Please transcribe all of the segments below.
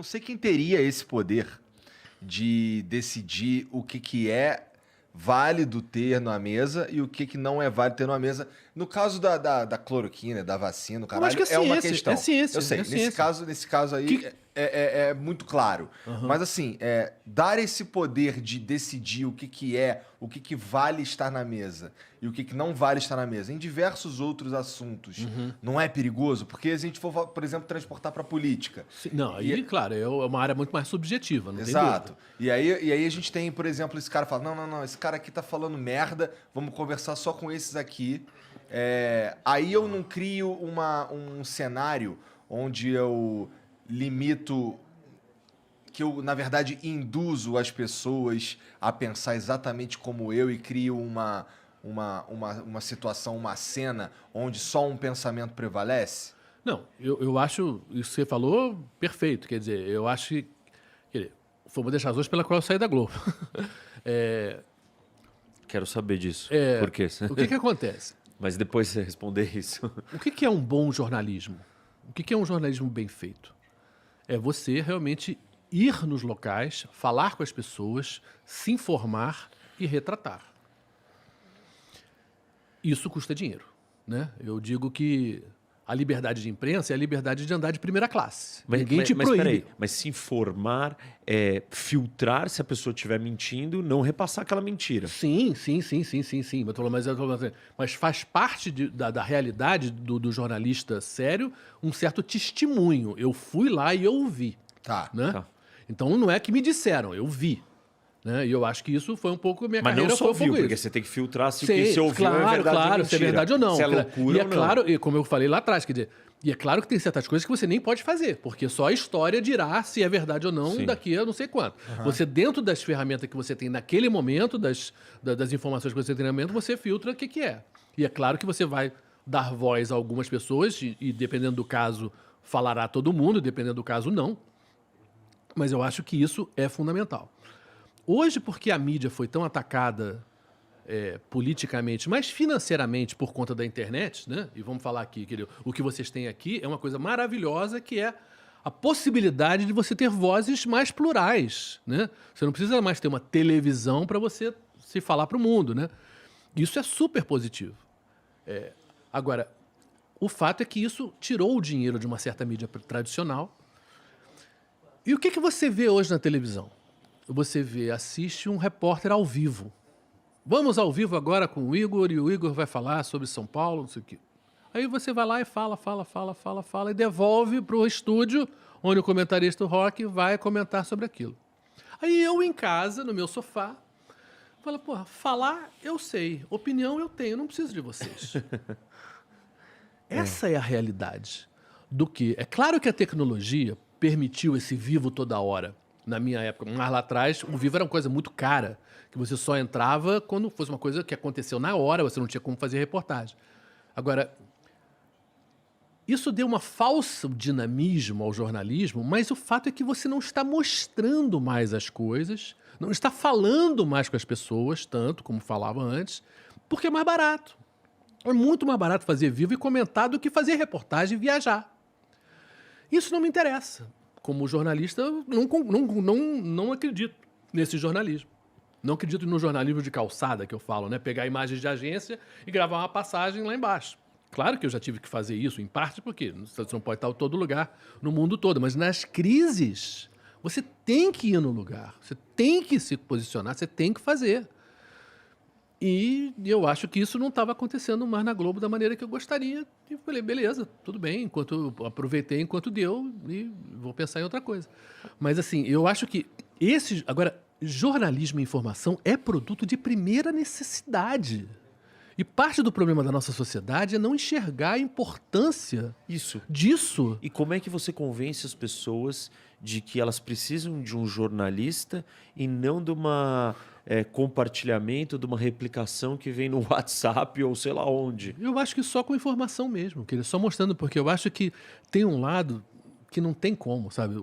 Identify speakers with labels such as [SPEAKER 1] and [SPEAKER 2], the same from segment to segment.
[SPEAKER 1] não sei quem teria esse poder de decidir o que é válido ter na mesa e o que não é válido ter na mesa. No caso da cloroquina, da vacina, o
[SPEAKER 2] Eu acho
[SPEAKER 1] caralho,
[SPEAKER 2] que
[SPEAKER 1] é uma questão.
[SPEAKER 2] é ciência.
[SPEAKER 1] Eu sei,
[SPEAKER 2] É ciência.
[SPEAKER 1] nesse caso aí é muito claro. Mas assim, dar esse poder de decidir o que vale estar na mesa e o que não vale estar na mesa em diversos outros assuntos, não é perigoso? Porque a gente for, por exemplo, transportar para política.
[SPEAKER 2] Não, aí, claro, é uma área muito mais subjetiva, não tem
[SPEAKER 1] Exato.
[SPEAKER 2] dúvida.
[SPEAKER 1] E aí a gente tem, por exemplo, esse cara fala, não, esse cara aqui tá falando merda, vamos conversar só com esses aqui. Aí eu não crio um cenário onde eu limito, que eu, na verdade, induzo as pessoas a pensar exatamente como eu e crio uma situação, uma cena onde só um pensamento prevalece?
[SPEAKER 2] Não, eu acho isso que você falou perfeito. Quer dizer, eu acho que. Quer dizer, foi uma das razões pela qual eu saí da Globo.
[SPEAKER 3] Quero saber disso. Por quê?
[SPEAKER 2] O que acontece?
[SPEAKER 3] Mas depois você responder isso.
[SPEAKER 2] O que é um bom jornalismo? O que é um jornalismo bem feito? É você realmente ir nos locais, falar com as pessoas, se informar e retratar. Isso custa dinheiro, né? Eu digo que a liberdade de imprensa é a liberdade de andar de primeira classe. Ninguém te proíbe.
[SPEAKER 3] Peraí, mas se informar é filtrar se a pessoa estiver mentindo, não repassar aquela mentira.
[SPEAKER 2] Sim. Mas faz parte da realidade do jornalista sério um certo testemunho. Eu fui lá e eu ouvi.
[SPEAKER 1] Tá.
[SPEAKER 2] Né?
[SPEAKER 3] Tá.
[SPEAKER 2] Então não é que me disseram, eu vi. Né? E eu acho que isso foi um pouco a minha
[SPEAKER 3] Mas
[SPEAKER 2] carreira.
[SPEAKER 3] não só
[SPEAKER 2] foi um pouco
[SPEAKER 3] ouviu, porque
[SPEAKER 2] isso.
[SPEAKER 3] você tem que filtrar se o
[SPEAKER 2] Sim,
[SPEAKER 3] que você ouviu é verdade ou mentira.
[SPEAKER 2] se é verdade ou não.
[SPEAKER 3] Se é loucura
[SPEAKER 2] e é
[SPEAKER 3] ou não.
[SPEAKER 2] claro, e como eu falei lá atrás, quer dizer, e é claro que tem certas coisas que você nem pode fazer, porque só a história dirá se é verdade ou não
[SPEAKER 3] Sim.
[SPEAKER 2] daqui a não sei quanto. Você, dentro das ferramentas que você tem naquele momento, das informações que você tem no momento, você filtra o que é. E é claro que você vai dar voz a algumas pessoas, e dependendo do caso, falará todo mundo, dependendo do caso, não. Mas eu acho que isso é fundamental. Hoje, porque a mídia foi tão atacada politicamente, mas financeiramente por conta da internet, né? E vamos falar aqui, querido, o que vocês têm aqui é uma coisa maravilhosa, que é a possibilidade de você ter vozes mais plurais, né? Você não precisa mais ter uma televisão para você se falar para o mundo, né? Isso é super positivo. Agora, o fato é que isso tirou o dinheiro de uma certa mídia tradicional. E o que você vê hoje na televisão? Você assiste um repórter ao vivo. Vamos ao vivo agora com o Igor, e o Igor vai falar sobre São Paulo, não sei o quê. Aí você vai lá e fala, e devolve para o estúdio, onde o comentarista rock vai comentar sobre aquilo. Aí eu, em casa, no meu sofá, falo, porra, falar eu sei, opinião eu tenho, não preciso de vocês. Essa é a realidade do que... É claro que a tecnologia permitiu esse vivo toda hora. Na minha época, mais lá atrás, o vivo era uma coisa muito cara, que você só entrava quando fosse uma coisa que aconteceu na hora, você não tinha como fazer reportagem. Agora, isso deu uma falso dinamismo ao jornalismo, mas o fato é que você não está mostrando mais as coisas, não está falando mais com as pessoas, tanto como falava antes, porque é mais barato. É muito mais barato fazer vivo e comentar do que fazer reportagem e viajar. Isso não me interessa. Como jornalista, não acredito nesse jornalismo. Não acredito no jornalismo de calçada, que eu falo, né? Pegar imagens de agência e gravar uma passagem lá embaixo. Claro que eu já tive que fazer isso, em parte porque você não pode estar em todo lugar, no mundo todo. Mas nas crises, você tem que ir no lugar. Você tem que se posicionar, você tem que fazer. E eu acho que isso não estava acontecendo mais na Globo da maneira que eu gostaria. E falei, beleza, tudo bem, aproveitei enquanto deu e vou pensar em outra coisa. Mas assim, eu acho que agora, jornalismo e informação é produto de primeira necessidade. E parte do problema da nossa sociedade é não enxergar a importância disso.
[SPEAKER 3] E como é que você convence as pessoas de que elas precisam de um jornalista e não de uma... compartilhamento de uma replicação que vem no WhatsApp ou sei lá onde?
[SPEAKER 2] Eu acho que só com informação mesmo, que ele só mostrando, porque eu acho que tem um lado que não tem como, sabe?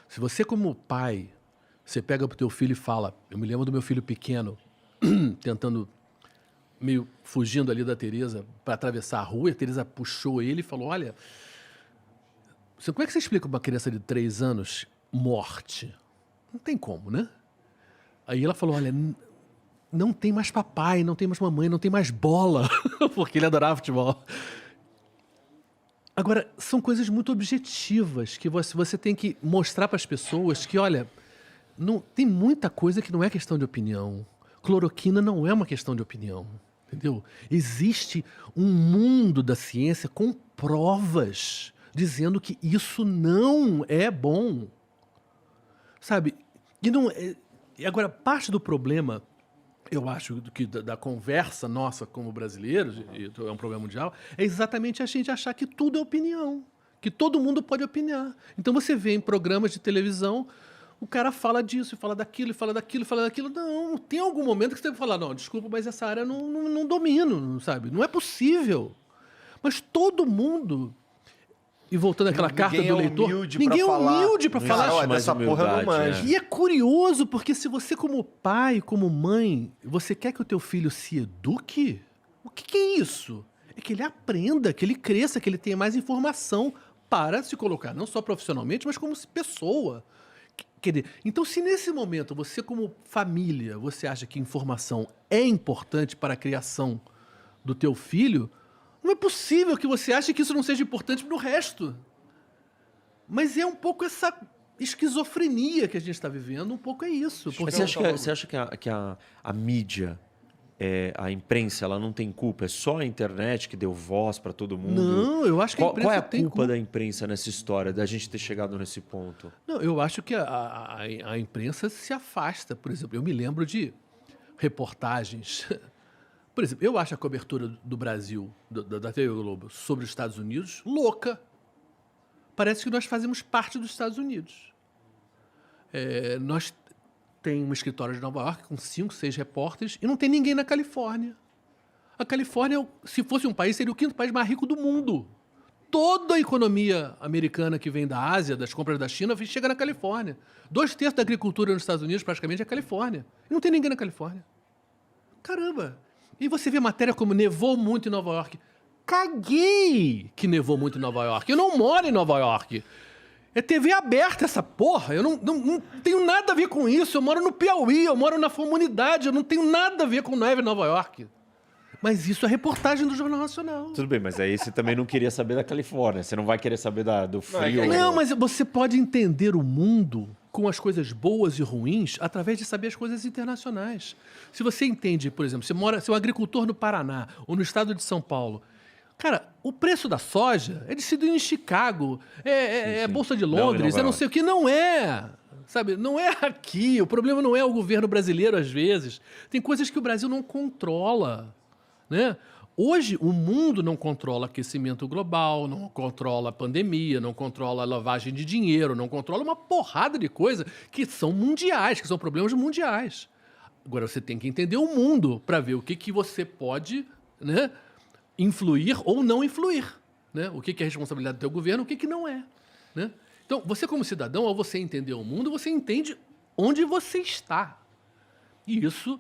[SPEAKER 2] Se você como pai, você pega pro teu filho e fala, eu me lembro do meu filho pequeno tentando, meio fugindo ali da Tereza para atravessar a rua, e a Tereza puxou ele e falou, olha, Como é que você explica pra uma criança de 3 anos morte? Não tem como, né? Aí ela falou, olha, não tem mais papai, não tem mais mamãe, não tem mais bola, porque ele adorava futebol. Agora, são coisas muito objetivas que você tem que mostrar para as pessoas que, olha, não, tem muita coisa que não é questão de opinião. Cloroquina não é uma questão de opinião, entendeu? Existe um mundo da ciência com provas dizendo que isso não é bom, sabe? E agora, parte do problema, eu acho, da conversa nossa como brasileiros, e é um problema mundial, é exatamente a gente achar que tudo é opinião, que todo mundo pode opinar. Então você vê em programas de televisão, o cara fala disso, fala daquilo, fala daquilo, fala daquilo. Não, tem algum momento que você tem que falar, não, desculpa, mas essa área não domino, sabe? Não é possível. Mas todo mundo... E voltando àquela carta do leitor, ninguém é humilde para falar.
[SPEAKER 1] Olha, dessa porra eu não manjo.
[SPEAKER 2] E é curioso, porque se você como pai, como mãe, você quer que o teu filho se eduque, o que é isso? É que ele aprenda, que ele cresça, que ele tenha mais informação para se colocar, não só profissionalmente, mas como pessoa. Quer dizer, então se nesse momento você como família, você acha que informação é importante para a criação do teu filho, não é possível que você ache que isso não seja importante para o resto. Mas é um pouco essa esquizofrenia que a gente está vivendo, um pouco é isso.
[SPEAKER 3] Mas você acha que a mídia, a imprensa, ela não tem culpa? É só a internet que deu voz para todo mundo?
[SPEAKER 2] Não, eu acho que a imprensa
[SPEAKER 3] qual é a
[SPEAKER 2] tem
[SPEAKER 3] culpa da imprensa nessa história, da gente ter chegado nesse ponto?
[SPEAKER 2] Não, eu acho que a imprensa se afasta. Por exemplo, eu me lembro de reportagens... Por exemplo, eu acho a cobertura do Brasil, da TV Globo, sobre os Estados Unidos, louca. Parece que nós fazemos parte dos Estados Unidos. Nós temos um escritório de Nova York com 5, 6 repórteres e não tem ninguém na Califórnia. A Califórnia, se fosse um país, seria o 5º país mais rico do mundo. Toda a economia americana que vem da Ásia, das compras da China, chega na Califórnia. 2/3 da agricultura nos Estados Unidos praticamente é a Califórnia. E não tem ninguém na Califórnia. Caramba! E você vê matéria como nevou muito em Nova York. Caguei que nevou muito em Nova York. Eu não moro em Nova York. É TV aberta essa porra. Eu não tenho nada a ver com isso. Eu moro no Piauí, eu moro na comunidade. Eu não tenho nada a ver com neve em Nova York. Mas isso é reportagem do Jornal Nacional.
[SPEAKER 3] Tudo bem, mas aí você também não queria saber da Califórnia. Você não vai querer saber do frio.
[SPEAKER 2] Não, mas você pode entender o mundo com as coisas boas e ruins através de saber as coisas internacionais. Se você entende, por exemplo, você é um agricultor no Paraná ou no estado de São Paulo, cara, o preço da soja é decidido em Chicago, é Bolsa de Londres, não sei o que, não é. Sabe, não é aqui. O problema não é o governo brasileiro, às vezes. Tem coisas que o Brasil não controla, né? Hoje, o mundo não controla aquecimento global, não controla a pandemia, não controla a lavagem de dinheiro, não controla uma porrada de coisas que são mundiais, que são problemas mundiais. Agora, você tem que entender o mundo para ver o que você pode, né, influir ou não influir. Né? O que é responsabilidade do teu governo, o que não é. Né? Então, você como cidadão, ao você entender o mundo, você entende onde você está. E isso...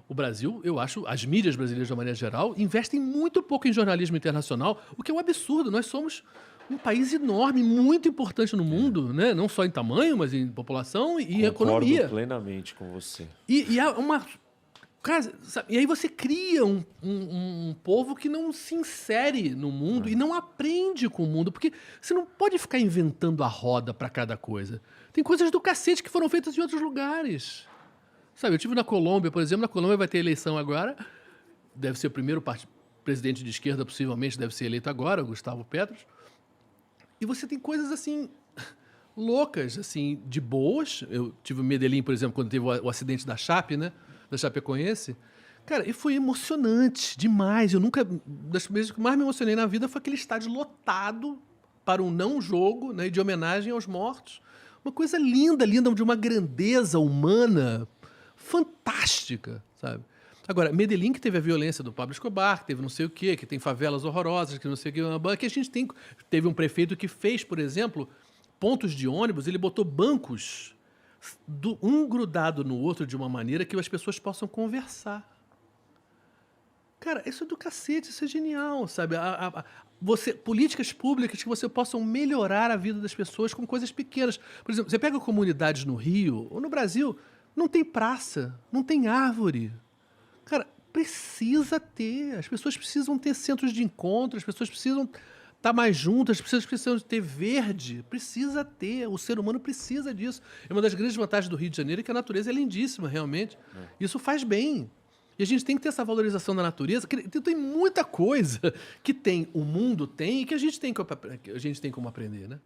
[SPEAKER 2] O Brasil, eu acho, as mídias brasileiras, de uma maneira geral, investem muito pouco em jornalismo internacional, o que é um absurdo. Nós somos um país enorme, muito importante no mundo, né? Não só em tamanho, mas em população e em economia.
[SPEAKER 3] Concordo plenamente com você.
[SPEAKER 2] E há uma... Cara, sabe, e aí você cria um povo que não se insere no mundo e não aprende com o mundo, porque você não pode ficar inventando a roda para cada coisa. Tem coisas do cacete que foram feitas em outros lugares. Sabe, eu estive na Colômbia, por exemplo. Na Colômbia vai ter eleição agora. Deve ser o primeiro presidente de esquerda, possivelmente, deve ser eleito agora, o Gustavo Petro. E você tem coisas, assim, loucas, assim, de boas. Eu tive em Medellín, por exemplo, quando teve o acidente da Chape, né? Da Chapecoense. Cara, e foi emocionante demais. Eu nunca... Das vezes que mais me emocionei na vida foi aquele estádio lotado para um não-jogo, né? De homenagem aos mortos. Uma coisa linda, linda, de uma grandeza humana fantástica, sabe? Agora, Medellín, que teve a violência do Pablo Escobar, que teve não sei o quê, que tem favelas horrorosas, que não sei o quê, que a gente teve um prefeito que fez, por exemplo, pontos de ônibus, ele botou bancos, um grudado no outro de uma maneira que as pessoas possam conversar. Cara, isso é do cacete, isso é genial, sabe? Políticas públicas que você possam melhorar a vida das pessoas com coisas pequenas. Por exemplo, você pega comunidades no Rio ou no Brasil, não tem praça, não tem árvore. Cara, precisa ter. As pessoas precisam ter centros de encontro, as pessoas precisam estar mais juntas, as pessoas precisam ter verde. Precisa ter. O ser humano precisa disso. É uma das grandes vantagens do Rio de Janeiro é que a natureza é lindíssima, realmente. Isso faz bem. E a gente tem que ter essa valorização da natureza. Tem muita coisa que o mundo tem e que a gente tem como aprender, né?